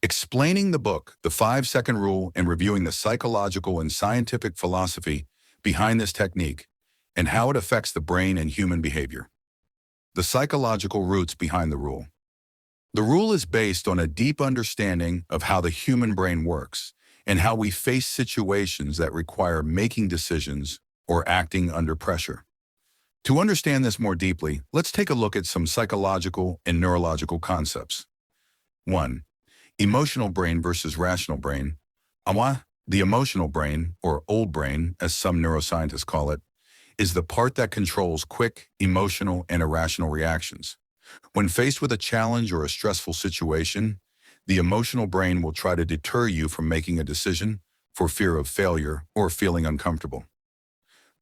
explaining the book, The 5-Second Rule, and reviewing the psychological and scientific philosophy behind this technique and how it affects the brain and human behavior. The psychological roots behind the rule. The rule is based on a deep understanding of how the human brain works and how we face situations that require making decisions or acting under pressure. To understand this more deeply, let's take a look at some psychological and neurological concepts. 1. Emotional brain versus rational brain. The emotional brain, or old brain, as some neuroscientists call it, is the part that controls quick, emotional, and irrational reactions. When faced with a challenge or a stressful situation, the emotional brain will try to deter you from making a decision for fear of failure or feeling uncomfortable.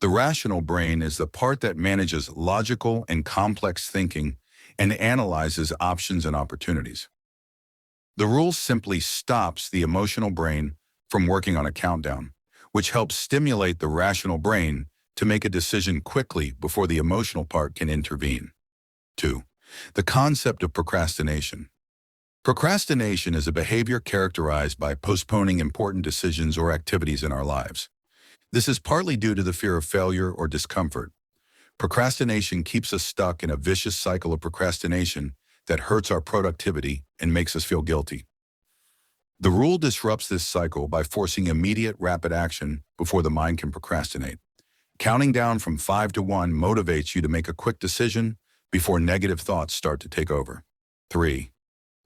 The rational brain is the part that manages logical and complex thinking and analyzes options and opportunities. The rule simply stops the emotional brain from working on a countdown, which helps stimulate the rational brain to make a decision quickly before the emotional part can intervene. 2. The concept of procrastination. Procrastination is a behavior characterized by postponing important decisions or activities in our lives. This is partly due to the fear of failure or discomfort. Procrastination keeps us stuck in a vicious cycle of procrastination that hurts our productivity and makes us feel guilty. The rule disrupts this cycle by forcing immediate, rapid action before the mind can procrastinate. Counting down from 5 to 1 motivates you to make a quick decision before negative thoughts start to take over. 3.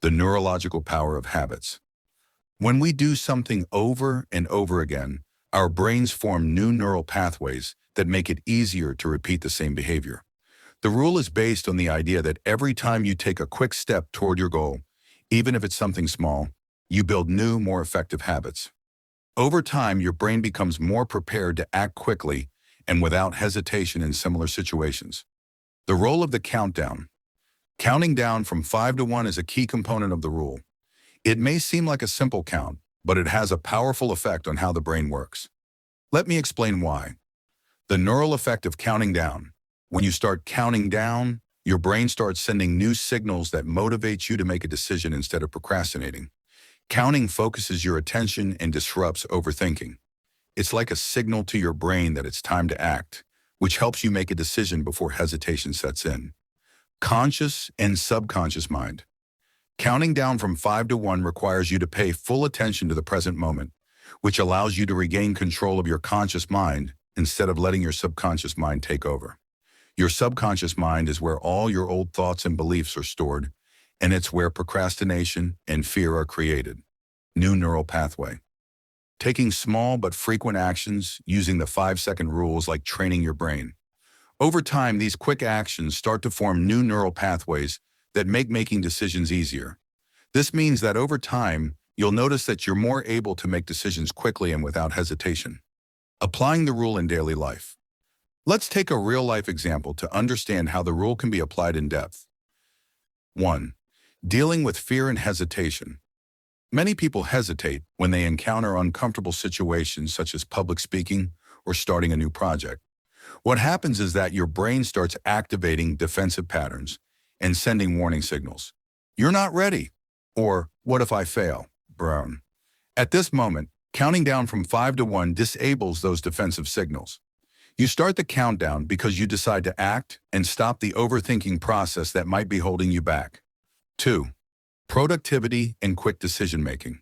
The neurological power of habits. When we do something over and over again, our brains form new neural pathways that make it easier to repeat the same behavior. The rule is based on the idea that every time you take a quick step toward your goal, even if it's something small, you build new, more effective habits. Over time, your brain becomes more prepared to act quickly and without hesitation in similar situations. The role of the countdown. Counting down from 5 to 1 is a key component of the rule. It may seem like a simple count, but it has a powerful effect on how the brain works. Let me explain why. The neural effect of counting down. When you start counting down, your brain starts sending new signals that motivate you to make a decision instead of procrastinating. Counting focuses your attention and disrupts overthinking. It's like a signal to your brain that it's time to act, which helps you make a decision before hesitation sets in. Conscious and subconscious mind. Counting down from 5 to 1 requires you to pay full attention to the present moment, which allows you to regain control of your conscious mind instead of letting your subconscious mind take over. Your subconscious mind is where all your old thoughts and beliefs are stored, and it's where procrastination and fear are created. New neural pathway. Taking small but frequent actions using the 5-second rule is like training your brain. Over time, these quick actions start to form new neural pathways that make making decisions easier. This means that over time, you'll notice that you're more able to make decisions quickly and without hesitation. Applying the rule in daily life. Let's take a real-life example to understand how the rule can be applied in depth. 1. Dealing with fear and hesitation. Many people hesitate when they encounter uncomfortable situations such as public speaking or starting a new project. What happens is that your brain starts activating defensive patterns and sending warning signals. You're not ready. Or, what if I fail? Brown. At this moment, counting down from 5 to 1 disables those defensive signals. You start the countdown because you decide to act and stop the overthinking process that might be holding you back. 2. Productivity and quick decision-making.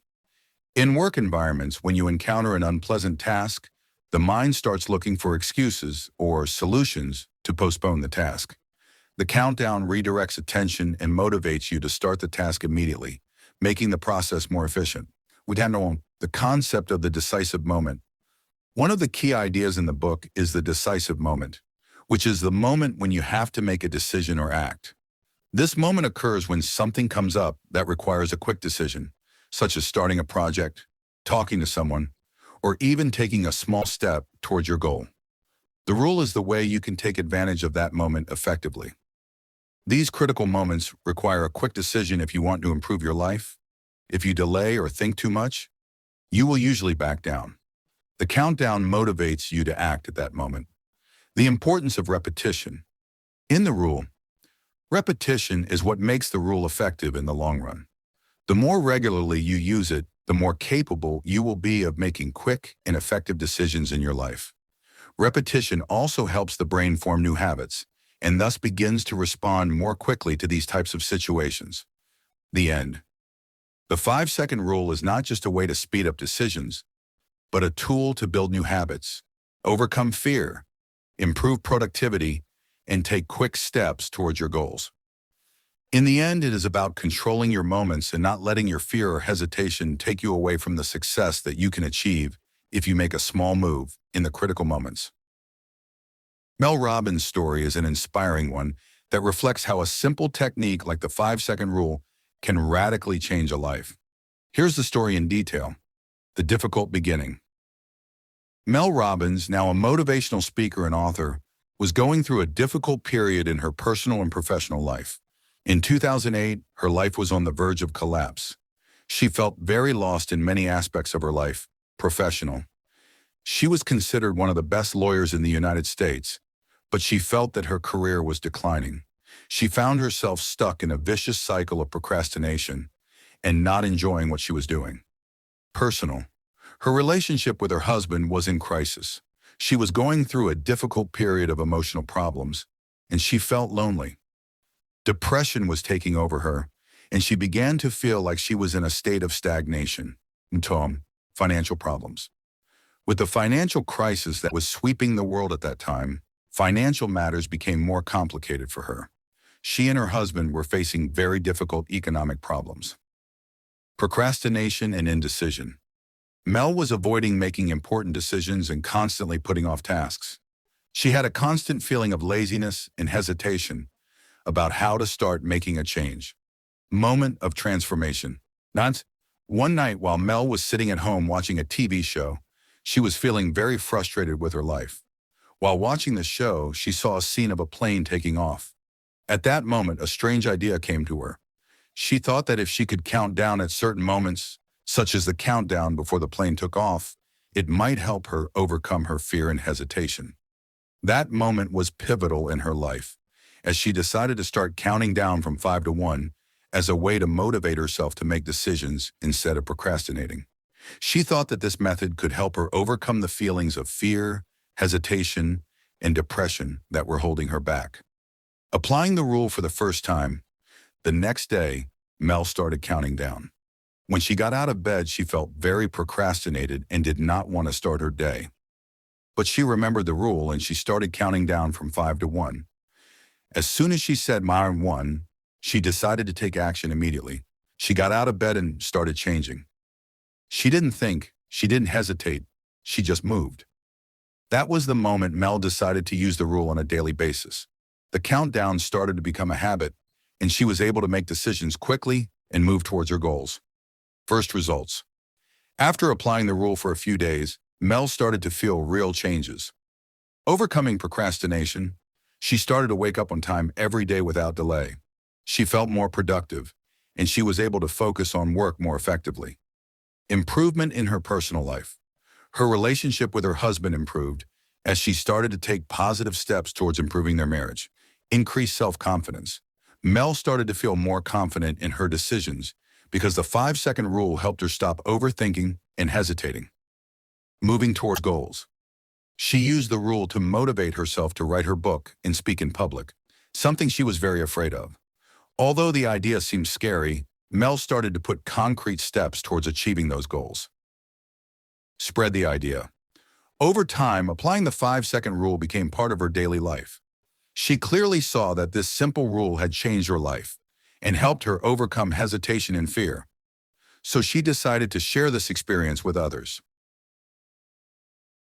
In work environments, when you encounter an unpleasant task, the mind starts looking for excuses or solutions to postpone the task. The countdown redirects attention and motivates you to start the task immediately, making the process more efficient. We handle the concept of the decisive moment. One of the key ideas in the book is the decisive moment, which is the moment when you have to make a decision or act. This moment occurs when something comes up that requires a quick decision, such as starting a project, talking to someone, or even taking a small step towards your goal. The rule is the way you can take advantage of that moment effectively. These critical moments require a quick decision if you want to improve your life. If you delay or think too much, you will usually back down. The countdown motivates you to act at that moment. The importance of repetition. In the rule, repetition is what makes the rule effective in the long run. The more regularly you use it, the more capable you will be of making quick and effective decisions in your life. Repetition also helps the brain form new habits, and thus begins to respond more quickly to these types of situations. The end. The 5-second rule is not just a way to speed up decisions, but a tool to build new habits, overcome fear, improve productivity, and take quick steps towards your goals. In the end, it is about controlling your moments and not letting your fear or hesitation take you away from the success that you can achieve if you make a small move in the critical moments. Mel Robbins' story is an inspiring one that reflects how a simple technique like the 5-second rule can radically change a life. Here's the story in detail. The difficult beginning. Mel Robbins, now a motivational speaker and author, was going through a difficult period in her personal and professional life. In 2008, her life was on the verge of collapse. She felt very lost in many aspects of her life, professional. She was considered one of the best lawyers in the United States, but she felt that her career was declining. She found herself stuck in a vicious cycle of procrastination and not enjoying what she was doing. Personal. Her relationship with her husband was in crisis. She was going through a difficult period of emotional problems, and she felt lonely. Depression was taking over her, and she began to feel like she was in a state of stagnation. Financial problems. With the financial crisis that was sweeping the world at that time, financial matters became more complicated for her. She and her husband were facing very difficult economic problems. Procrastination and indecision. Mel was avoiding making important decisions and constantly putting off tasks. She had a constant feeling of laziness and hesitation about how to start making a change. Moment of transformation. One night while Mel was sitting at home watching a TV show, she was feeling very frustrated with her life. While watching the show, she saw a scene of a plane taking off. At that moment, a strange idea came to her. She thought that if she could count down at certain moments, such as the countdown before the plane took off, it might help her overcome her fear and hesitation. That moment was pivotal in her life, as she decided to start counting down from 5 to 1 as a way to motivate herself to make decisions instead of procrastinating. She thought that this method could help her overcome the feelings of fear, hesitation, and depression that were holding her back. Applying the rule for the first time, the next day, Mel started counting down. When she got out of bed, she felt very procrastinated and did not want to start her day. But she remembered the rule and she started counting down from 5 to 1. As soon as she said "mile 1, she decided to take action immediately. She got out of bed and started changing. She didn't think, she didn't hesitate, she just moved. That was the moment Mel decided to use the rule on a daily basis. The countdown started to become a habit, and she was able to make decisions quickly and move towards her goals. First results. After applying the rule for a few days, Mel started to feel real changes. Overcoming procrastination, she started to wake up on time every day without delay. She felt more productive, and she was able to focus on work more effectively. Improvement in her personal life. Her relationship with her husband improved as she started to take positive steps towards improving their marriage. Increased self-confidence. Mel started to feel more confident in her decisions because the 5-second rule helped her stop overthinking and hesitating. Moving towards goals. She used the rule to motivate herself to write her book and speak in public, something she was very afraid of. Although the idea seemed scary, Mel started to put concrete steps towards achieving those goals. Spread the idea. Over time, applying the 5-second rule became part of her daily life. She clearly saw that this simple rule had changed her life and helped her overcome hesitation and fear. So she decided to share this experience with others.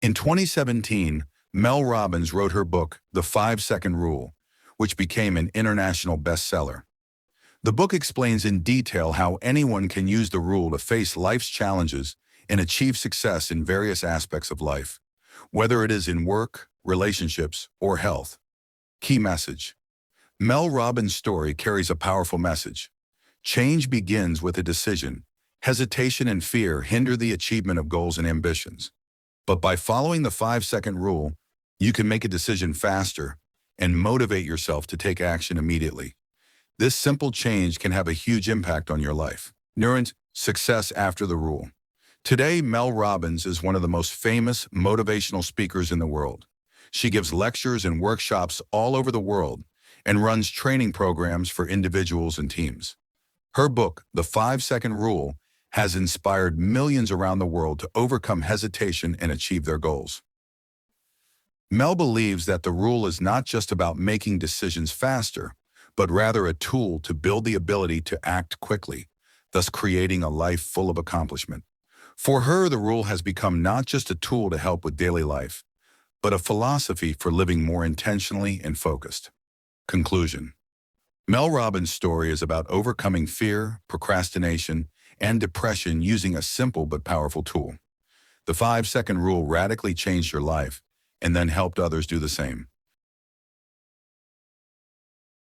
In 2017, Mel Robbins wrote her book, The 5-Second Rule, which became an international bestseller. The book explains in detail how anyone can use the rule to face life's challenges and achieve success in various aspects of life, whether it is in work, relationships, or health. Key message. Mel Robbins' story carries a powerful message. Change begins with a decision. Hesitation and fear hinder the achievement of goals and ambitions. But by following the 5-second rule, you can make a decision faster and motivate yourself to take action immediately. This simple change can have a huge impact on your life. Neurons, success after the rule. Today, Mel Robbins is one of the most famous motivational speakers in the world. She gives lectures and workshops all over the world and runs training programs for individuals and teams. Her book, The 5-Second Rule, has inspired millions around the world to overcome hesitation and achieve their goals. Mel believes that the rule is not just about making decisions faster, but rather a tool to build the ability to act quickly, thus creating a life full of accomplishment. For her, the rule has become not just a tool to help with daily life, but a philosophy for living more intentionally and focused. Conclusion. Mel Robbins' story is about overcoming fear, procrastination, and depression using a simple but powerful tool. The 5-second rule radically changed her life and then helped others do the same.